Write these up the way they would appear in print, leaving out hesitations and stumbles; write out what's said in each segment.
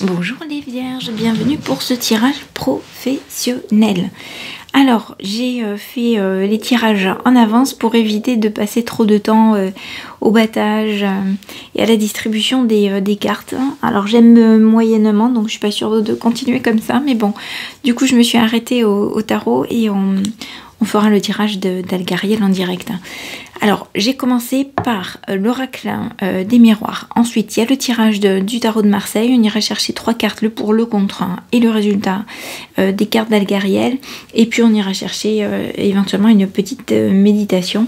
Bonjour les vierges, bienvenue pour ce tirage professionnel. Alors, j'ai fait les tirages en avance pour éviter de passer trop de temps au battage et à la distribution des cartes. Alors, j'aime moyennement, donc je suis pas sûre de continuer comme ça. Mais bon, du coup, je me suis arrêtée au tarot et on fera le tirage d'Algariel en direct. Alors, j'ai commencé par l'oracle des miroirs. Ensuite, il y a le tirage du tarot de Marseille. On ira chercher 3 cartes, le pour, le contre et le résultat des cartes d'Algariel. Et puis, on ira chercher éventuellement une petite méditation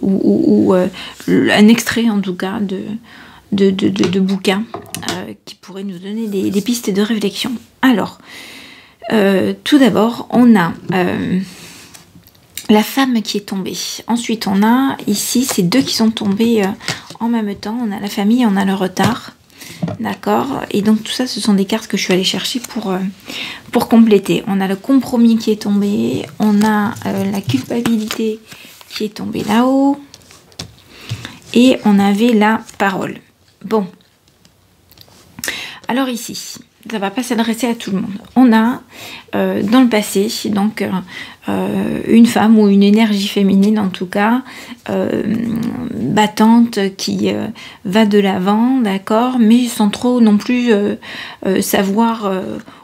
ou un extrait, en tout cas, de bouquins qui pourrait nous donner des pistes de réflexion. Alors, tout d'abord, on a... la femme qui est tombée. Ensuite, on a ici ces deux qui sont tombés en même temps. On a la famille, on a le retard. D'accord. Et donc, tout ça, ce sont des cartes que je suis allée chercher pour compléter. On a le compromis qui est tombé. On a la culpabilité qui est tombée là-haut. Et on avait la parole. Bon. Alors ici... ça ne va pas s'adresser à tout le monde. On a dans le passé donc une femme ou une énergie féminine en tout cas battante qui va de l'avant, d'accord, mais sans trop non plus savoir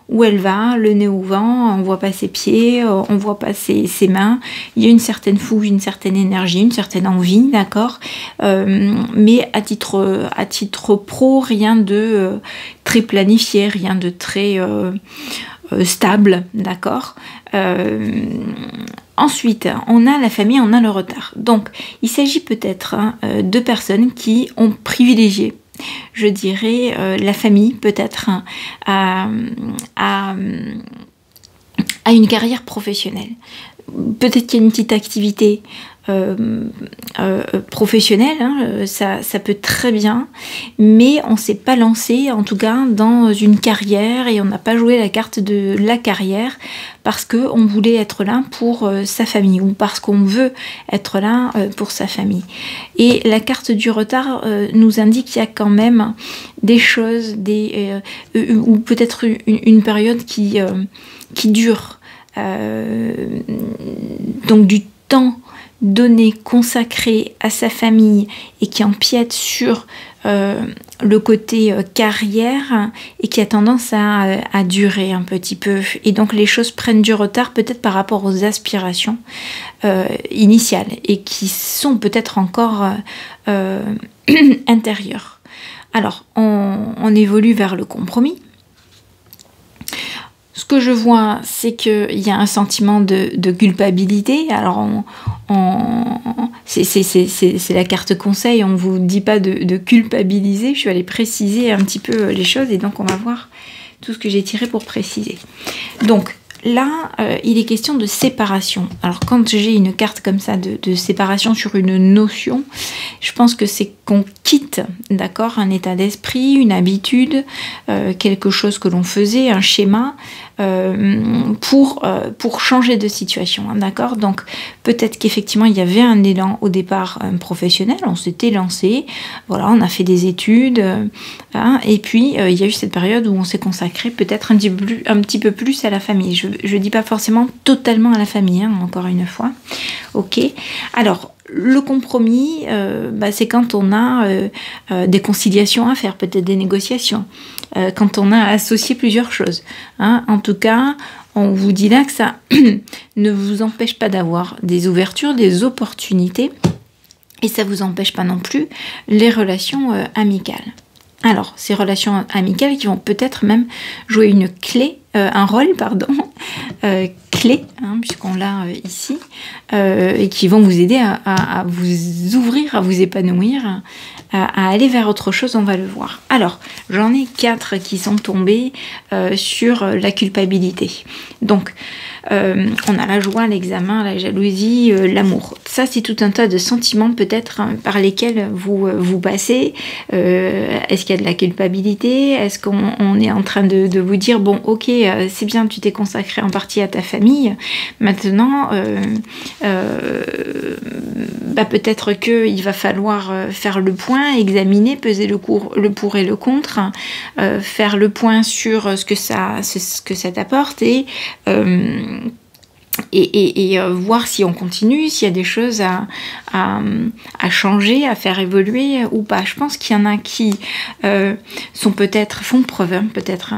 où elle va, le nez au vent, on voit pas ses pieds, on voit pas ses mains, il y a une certaine fougue, une certaine énergie, une certaine envie, d'accord, mais à titre pro, rien de très planifié, rien de très stable, d'accord. Ensuite, on a la famille, on a le retard. Donc, il s'agit peut-être de personnes qui ont privilégié, je dirais, la famille, peut-être, à une carrière professionnelle. Peut-être qu'il y a une petite activité professionnelle, hein, ça peut très bien, mais on ne s'est pas lancé, en tout cas, dans une carrière et on n'a pas joué la carte de la carrière parce qu'on voulait être là pour sa famille ou parce qu'on veut être là pour sa famille. Et la carte du retard nous indique qu'il y a quand même des choses, ou peut-être une période qui dure. Donc du temps donné, consacré à sa famille et qui empiète sur le côté carrière et qui a tendance à durer un petit peu. Et donc les choses prennent du retard peut-être par rapport aux aspirations initiales et qui sont peut-être encore intérieures. Alors, on évolue vers le compromis. Ce que je vois, c'est qu'il y a un sentiment de culpabilité. Alors, c'est la carte conseil, on ne vous dit pas de culpabiliser. Je suis allée préciser un petit peu les choses et donc on va voir tout ce que j'ai tiré pour préciser. Donc, là, il est question de séparation. Alors, quand j'ai une carte comme ça de séparation sur une notion, je pense que c'est qu'on quitte, d'accord, un état d'esprit, une habitude, quelque chose que l'on faisait, un schéma, pour changer de situation, hein, d'accord. Donc, peut-être qu'effectivement, il y avait un élan au départ professionnel, on s'était lancé, voilà, on a fait des études, hein, et puis il y a eu cette période où on s'est consacré peut-être un petit peu plus à la famille. Je dis pas forcément totalement à la famille, hein, encore une fois. Ok. Alors, le compromis, c'est quand on a des conciliations à faire, peut-être des négociations, quand on a associé plusieurs choses. Hein. En tout cas, on vous dit là que ça ne vous empêche pas d'avoir des ouvertures, des opportunités, et ça ne vous empêche pas non plus les relations amicales. Alors, ces relations amicales qui vont peut-être même jouer un rôle, clé, hein, puisqu'on l'a ici, et qui vont vous aider à vous ouvrir, à vous épanouir, à aller vers autre chose, on va le voir. Alors, j'en ai 4 qui sont tombés sur la culpabilité. Donc, on a la joie, l'examen, la jalousie, l'amour. Ça, c'est tout un tas de sentiments peut-être par lesquels vous passez. Est-ce qu'il y a de la culpabilité? Est-ce qu'on est en train de vous dire, bon, ok, c'est bien, tu t'es consacré en partie à ta famille. Maintenant, peut-être qu'il va falloir faire le point point, examiner, peser le pour et le contre, faire le point sur ce que ça t'apporte et voir si on continue, s'il y a des choses à changer, à faire évoluer ou pas. Je pense qu'il y en a qui font preuve peut-être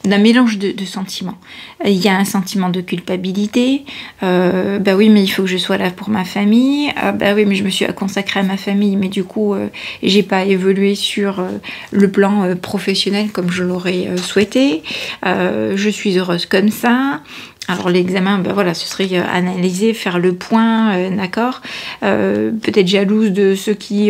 d'un mélange de sentiments. Il y a un sentiment de culpabilité, bah oui mais il faut que je sois là pour ma famille, bah oui mais je me suis consacrée à ma famille mais du coup j'ai pas évolué sur le plan professionnel comme je l'aurais souhaité, je suis heureuse comme ça. Alors l'examen, ben voilà, ce serait analyser, faire le point, d'accord. Peut-être jalouse de ceux qui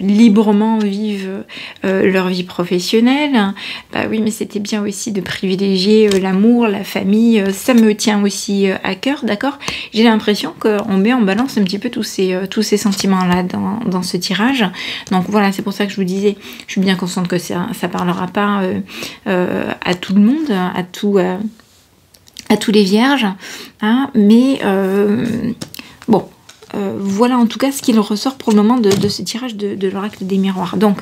librement vivent leur vie professionnelle. Bah oui, mais c'était bien aussi de privilégier l'amour, la famille. Ça me tient aussi à cœur, d'accord. J'ai l'impression qu'on met en balance un petit peu tous ces sentiments-là dans ce tirage. Donc voilà, c'est pour ça que je vous disais, je suis bien consciente que ça parlera pas à tout le monde, à tous les vierges, hein, mais bon, voilà en tout cas ce qu'il ressort pour le moment de ce tirage de l'oracle des miroirs. Donc,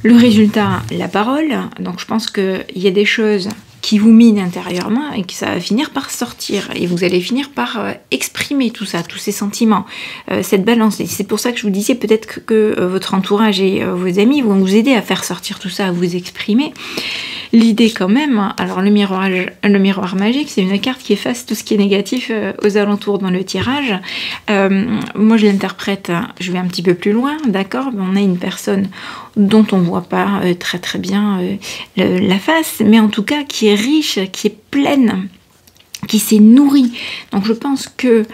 le résultat, la parole. Donc, je pense qu'il y a des choses qui vous minent intérieurement et que ça va finir par sortir. Et vous allez finir par exprimer tout ça, tous ces sentiments, cette balance. Et c'est pour ça que je vous disais peut-être que votre entourage et vos amis vont vous aider à faire sortir tout ça, à vous exprimer. L'idée quand même, alors le miroir magique, c'est une carte qui efface tout ce qui est négatif aux alentours dans le tirage. Moi je l'interprète, je vais un petit peu plus loin, d'accord. On a une personne dont on voit pas très bien la face, mais en tout cas qui est riche, qui est pleine, qui s'est nourrie. Donc je pense que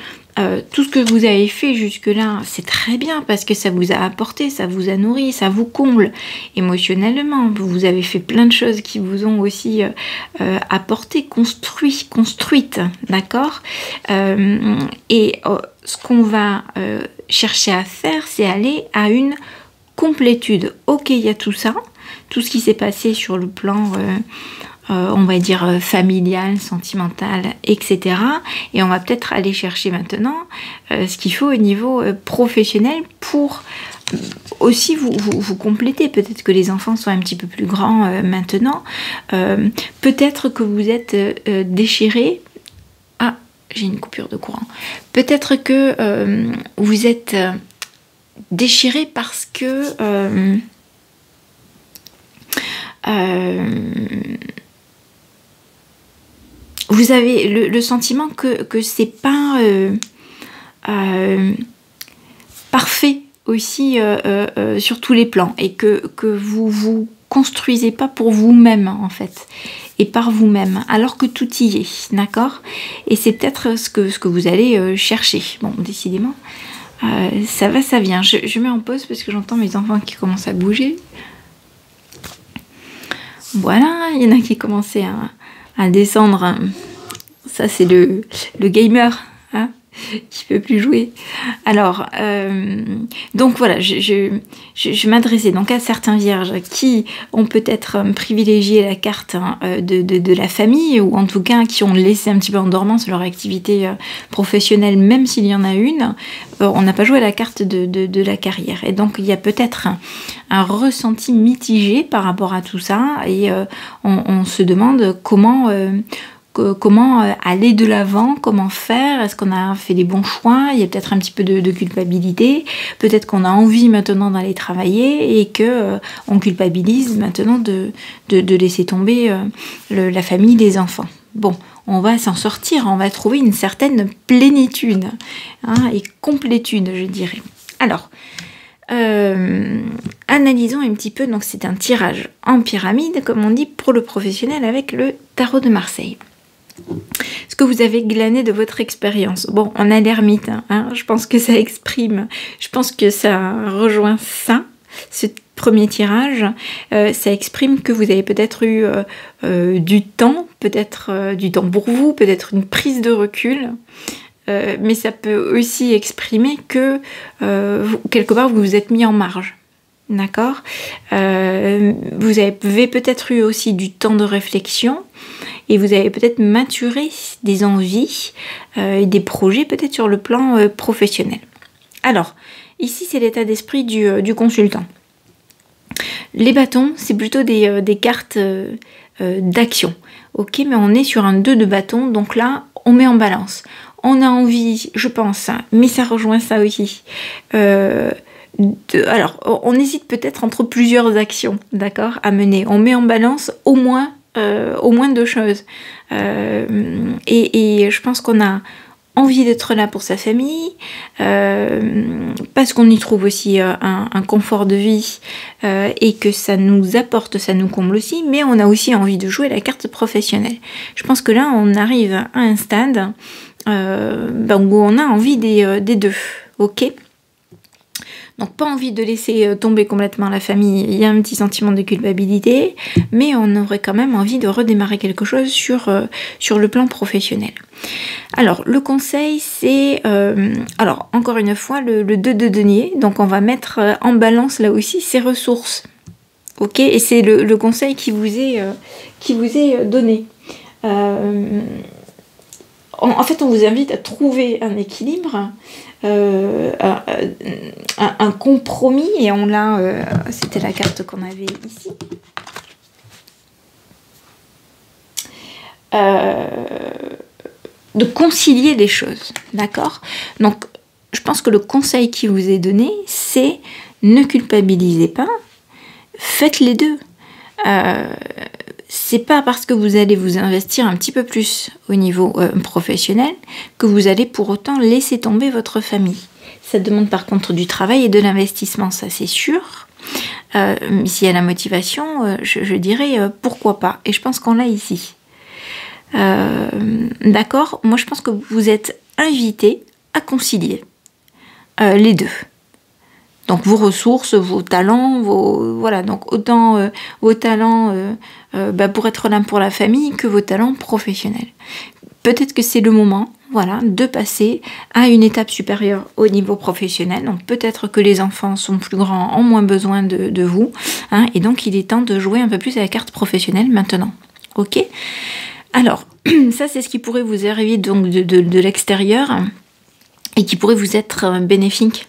tout ce que vous avez fait jusque-là, c'est très bien parce que ça vous a apporté, ça vous a nourri, ça vous comble émotionnellement. Vous avez fait plein de choses qui vous ont aussi apporté, construites, d'accord. Et ce qu'on va chercher à faire, c'est aller à une complétude. Ok, il y a tout ça, tout ce qui s'est passé sur le plan on va dire familial, sentimental, etc. Et on va peut-être aller chercher maintenant ce qu'il faut au niveau professionnel pour aussi vous compléter. Peut-être que les enfants sont un petit peu plus grands maintenant. Peut-être que vous êtes déchiré. Ah, j'ai une coupure de courant. Peut-être que vous êtes déchiré parce que vous avez le sentiment que c'est pas parfait aussi sur tous les plans et que vous construisez pas pour vous-même en fait et par vous-même alors que tout y est, d'accord. Et c'est peut-être ce que vous allez chercher. Bon, décidément ça va, ça vient. Je mets en pause parce que j'entends mes enfants qui commencent à bouger. Voilà, il y en a qui commençaient à descendre. Ça c'est le gamer hein, qui peut plus jouer. Alors donc voilà, je m'adressais donc à certains vierges qui ont peut-être privilégié la carte de la famille, ou en tout cas qui ont laissé un petit peu en dormance leur activité professionnelle, même s'il y en a une. On n'a pas joué à la carte de la carrière, et donc il y a peut-être un ressenti mitigé par rapport à tout ça, et on se demande comment aller de l'avant, comment faire, est-ce qu'on a fait les bons choix. Il y a peut-être un petit peu de culpabilité, peut-être qu'on a envie maintenant d'aller travailler et que on culpabilise maintenant de laisser tomber la famille, les enfants. Bon, on va s'en sortir, on va trouver une certaine plénitude hein, et complétude, je dirais. Alors, analysons un petit peu, donc c'est un tirage en pyramide, comme on dit, pour le professionnel avec le tarot de Marseille. Ce que vous avez glané de votre expérience. Bon, on a l'ermite, hein, je pense que ça exprime, je pense que ça rejoint ça, ce premier tirage, ça exprime que vous avez peut-être eu du temps, peut-être du temps pour vous, peut-être une prise de recul, mais ça peut aussi exprimer que quelque part vous vous êtes mis en marge. D'accord. Vous avez peut-être eu aussi du temps de réflexion et vous avez peut-être maturé des envies et des projets peut-être sur le plan professionnel. Alors, Ici, c'est l'état d'esprit du consultant. Les bâtons, c'est plutôt des cartes d'action. Ok, mais on est sur un 2 de bâton, donc là, on met en balance. On a envie, je pense, mais ça rejoint ça aussi. Alors, on hésite peut-être entre plusieurs actions, d'accord, à mener. On met en balance au moins 2 choses. Et je pense qu'on a envie d'être là pour sa famille, parce qu'on y trouve aussi un confort de vie et que ça nous apporte, ça nous comble aussi, mais on a aussi envie de jouer la carte professionnelle. Je pense que là, on arrive à un stade où on a envie des deux, ok ? Donc pas envie de laisser tomber complètement la famille, il y a un petit sentiment de culpabilité, mais on aurait quand même envie de redémarrer quelque chose sur le plan professionnel. Alors le conseil c'est, alors encore une fois, le 2 de denier, donc on va mettre en balance là aussi ses ressources. Ok, et c'est le conseil qui vous est donné. En fait, on vous invite à trouver un équilibre, un compromis, et on l'a, c'était la carte qu'on avait ici. De concilier les choses, d'accord? Donc, je pense que le conseil qui vous est donné, c'est ne culpabilisez pas, faites les deux. C'est pas parce que vous allez vous investir un petit peu plus au niveau professionnel que vous allez pour autant laisser tomber votre famille. Ça demande par contre du travail et de l'investissement, ça c'est sûr. S'il y a la motivation, je dirais pourquoi pas. Et je pense qu'on l'a ici. D'accord? Moi je pense que vous êtes invité à concilier les deux. Donc vos ressources, vos talents, voilà, donc autant vos talents pour être là pour la famille que vos talents professionnels. Peut-être que c'est le moment, voilà, de passer à une étape supérieure au niveau professionnel. Donc peut-être que les enfants sont plus grands, ont moins besoin de vous, hein, et donc il est temps de jouer un peu plus à la carte professionnelle maintenant. Ok? Alors, ça c'est ce qui pourrait vous arriver donc de l'extérieur et qui pourrait vous être bénéfique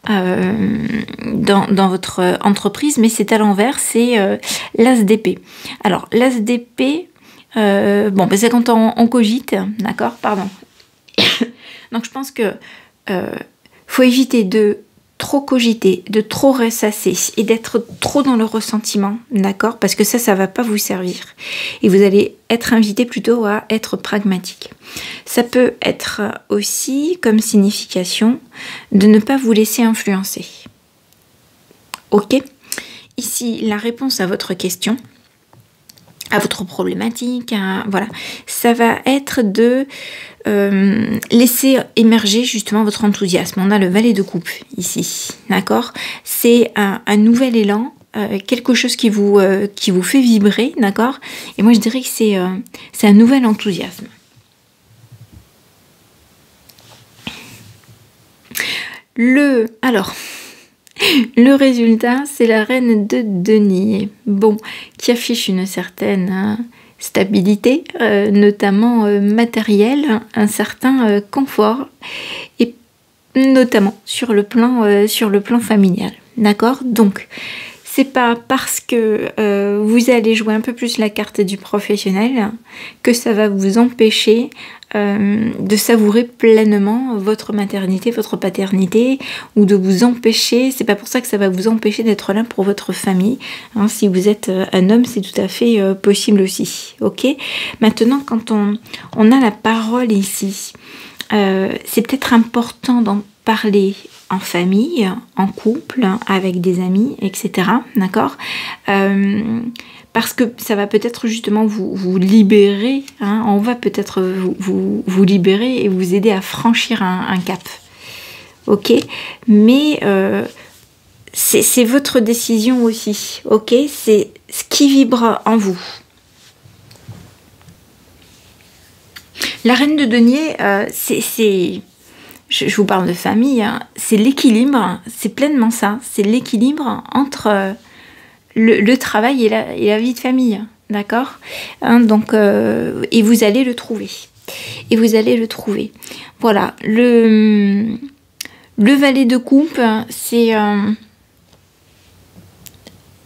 dans votre entreprise, mais c'est à l'envers, c'est l'as d'épée. Alors l'as d'épée, c'est quand on cogite, d'accord, pardon. Donc je pense que faut éviter de trop cogiter, de trop ressasser et d'être trop dans le ressentiment, d'accord, parce que ça va pas vous servir. Et vous allez être invité plutôt à être pragmatique. Ça peut être aussi comme signification de ne pas vous laisser influencer. Ok? Ici, la réponse à votre question, à votre problématique, voilà, ça va être de laisser émerger justement votre enthousiasme. On a le valet de coupe ici, d'accord? C'est un nouvel élan, quelque chose qui vous fait vibrer, d'accord? Et moi je dirais que c'est un nouvel enthousiasme. Alors, le résultat, c'est la reine de denier, bon, qui affiche une certaine stabilité, notamment matérielle, un certain confort, et notamment sur le plan familial. D'accord? Donc, c'est pas parce que vous allez jouer un peu plus la carte du professionnel que ça va vous empêcher de savourer pleinement votre maternité, votre paternité, ou de vous empêcher, c'est pas pour ça que ça va vous empêcher d'être là pour votre famille, hein, si vous êtes un homme, c'est tout à fait possible aussi, ok? Maintenant, quand on a la parole ici, c'est peut-être important d'en parler en famille, en couple, avec des amis, etc., d'accord? Parce que ça va peut-être justement vous libérer, hein, on va peut-être vous libérer et vous aider à franchir un cap, ok? Mais c'est votre décision aussi, ok? C'est ce qui vibre en vous. La reine de denier, je vous parle de famille, hein, c'est l'équilibre, c'est pleinement ça, c'est l'équilibre entre le travail et la vie de famille, d'accord, hein, donc, et vous allez le trouver. Et vous allez le trouver. Voilà, le Le valet de coupe, c'est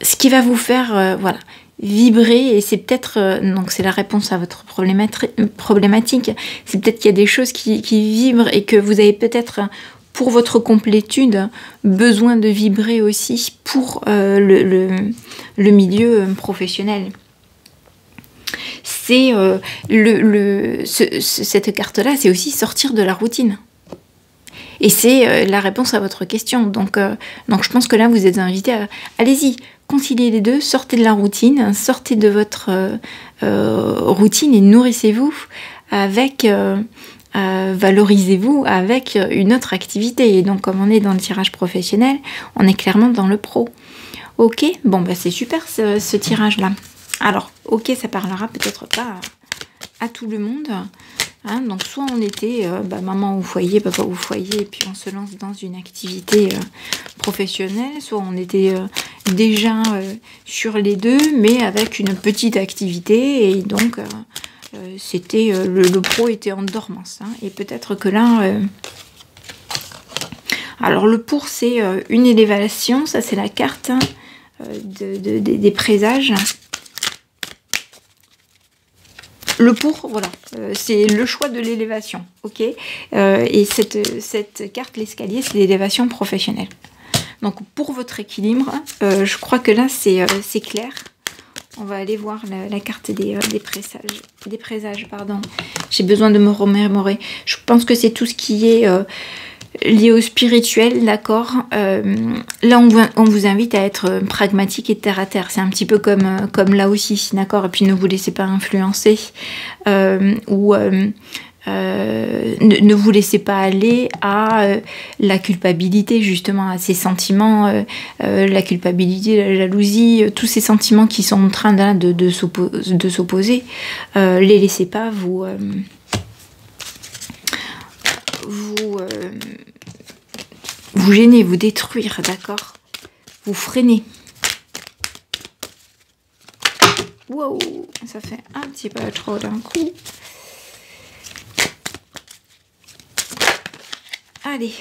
ce qui va vous faire voilà, vibrer, et c'est peut-être, donc c'est la réponse à votre problématique, c'est peut-être qu'il y a des choses qui vibrent et que vous avez peut-être, pour votre complétude, besoin de vibrer aussi pour le milieu professionnel. C'est cette carte-là, c'est aussi sortir de la routine. Et c'est la réponse à votre question. Donc je pense que là, vous êtes invité à... Allez-y, conciliez les deux, sortez de la routine, sortez de votre routine et nourrissez-vous avec... valorisez-vous avec une autre activité. Et donc, comme on est dans le tirage professionnel, on est clairement dans le pro. Ok, bon, bah c'est super ce tirage-là. Alors, ok, ça parlera peut-être pas à tout le monde. Hein, donc soit on était maman au foyer, papa au foyer, et puis on se lance dans une activité professionnelle, soit on était déjà sur les deux, mais avec une petite activité, et donc c'était le pro était en dormance. Hein, et peut-être que là... alors le pour, c'est une élévation, ça c'est la carte des présages. Le pour, voilà, c'est le choix de l'élévation, ok. Et cette carte, l'escalier, c'est l'élévation professionnelle. Donc pour votre équilibre, je crois que là c'est clair. On va aller voir la carte des présages, pardon. J'ai besoin de me remémorer. Je pense que c'est tout ce qui est lié au spirituel, d'accord. Là, on vous invite à être pragmatique et terre à terre. C'est un petit peu comme là aussi, d'accord. Et puis ne vous laissez pas influencer ne vous laissez pas aller à la culpabilité, justement, à ces sentiments, la culpabilité, la jalousie, tous ces sentiments qui sont en train de s'opposer. Les laissez pas vous gêner, vous détruire, d'accord? Vous freinez. Wow, ça fait un petit peu trop d'un coup. Allez.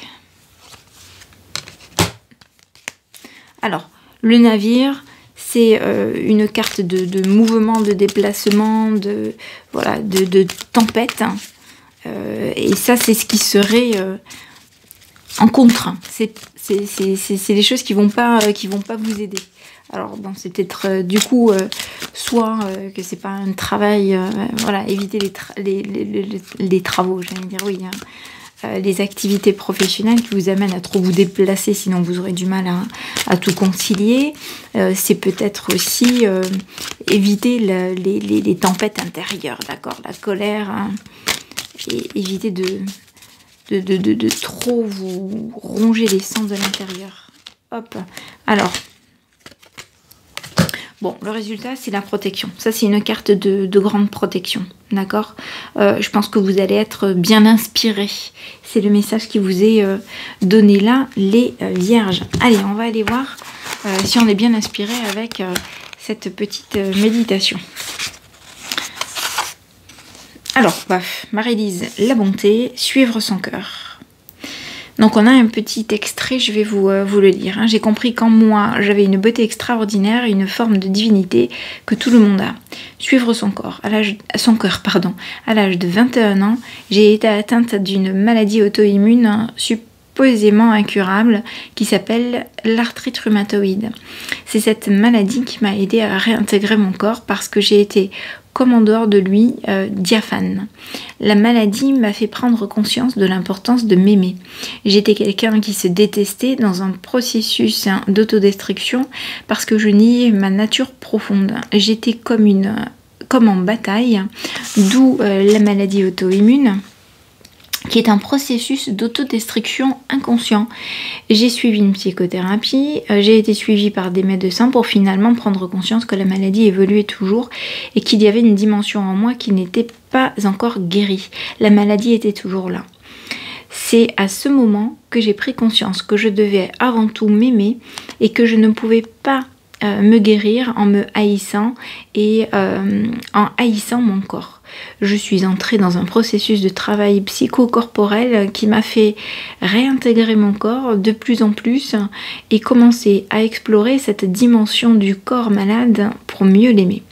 Alors, le navire, c'est une carte de mouvement, de déplacement, de tempête. Hein. Et ça, c'est ce qui serait en contre. C'est des choses qui vont pas vous aider. Alors bon, c'est peut-être du coup soit que c'est pas un travail, voilà, éviter les travaux, j'allais dire, oui. Hein. Les activités professionnelles qui vous amènent à trop vous déplacer, sinon vous aurez du mal à tout concilier. C'est peut-être aussi éviter les tempêtes intérieures, d'accord, la colère, hein, et éviter de trop vous ronger les sens de l'intérieur. Hop, alors... Bon, le résultat, c'est la protection. Ça, c'est une carte de grande protection, d'accord. Je pense que vous allez être bien inspiré. C'est le message qui vous est donné là, les vierges. Allez, on va aller voir si on est bien inspiré avec cette petite méditation. Alors, Marie-Lise, la bonté, suivre son cœur. Donc on a un petit extrait, je vais vous le lire. Hein. J'ai compris qu'en moi, j'avais une beauté extraordinaire, une forme de divinité que tout le monde a. Suivre son cœur, à l'âge de 21 ans, j'ai été atteinte d'une maladie auto-immune supposément incurable qui s'appelle l'arthrite rhumatoïde. C'est cette maladie qui m'a aidé à réintégrer mon corps parce que j'ai été comme en dehors de lui, diaphane. La maladie m'a fait prendre conscience de l'importance de m'aimer. J'étais quelqu'un qui se détestait dans un processus d'autodestruction parce que je niais ma nature profonde. J'étais comme en bataille, d'où la maladie auto-immune, qui est un processus d'autodestruction inconscient. J'ai suivi une psychothérapie, j'ai été suivie par des médecins pour finalement prendre conscience que la maladie évoluait toujours et qu'il y avait une dimension en moi qui n'était pas encore guérie. La maladie était toujours là. C'est à ce moment que j'ai pris conscience que je devais avant tout m'aimer et que je ne pouvais pas me guérir en me haïssant et en haïssant mon corps. je suis entrée dans un processus de travail psychocorporel qui m'a fait réintégrer mon corps de plus en plus et commencer à explorer cette dimension du corps malade pour mieux l'aimer.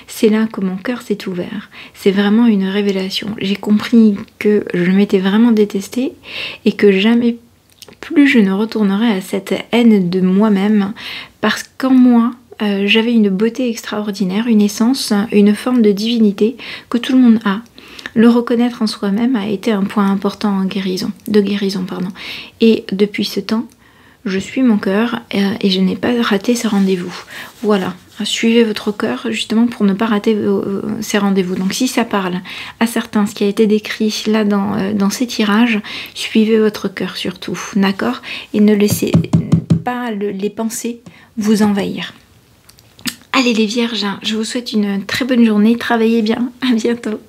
C'est là que mon cœur s'est ouvert. C'est vraiment une révélation. J'ai compris que je m'étais vraiment détestée et que jamais plus je ne retournerai à cette haine de moi-même, parce qu'en moi, j'avais une beauté extraordinaire, une essence, une forme de divinité que tout le monde a. Le reconnaître en soi-même a été un point important en guérison, de guérison. Et depuis ce temps, je suis mon cœur et je n'ai pas raté ces rendez-vous. Voilà, suivez votre cœur justement pour ne pas rater ces rendez-vous. Donc si ça parle à certains, ce qui a été décrit là dans ces tirages, suivez votre cœur surtout, d'accord? Et ne laissez pas les pensées vous envahir. Allez les vierges, je vous souhaite une très bonne journée, travaillez bien, à bientôt.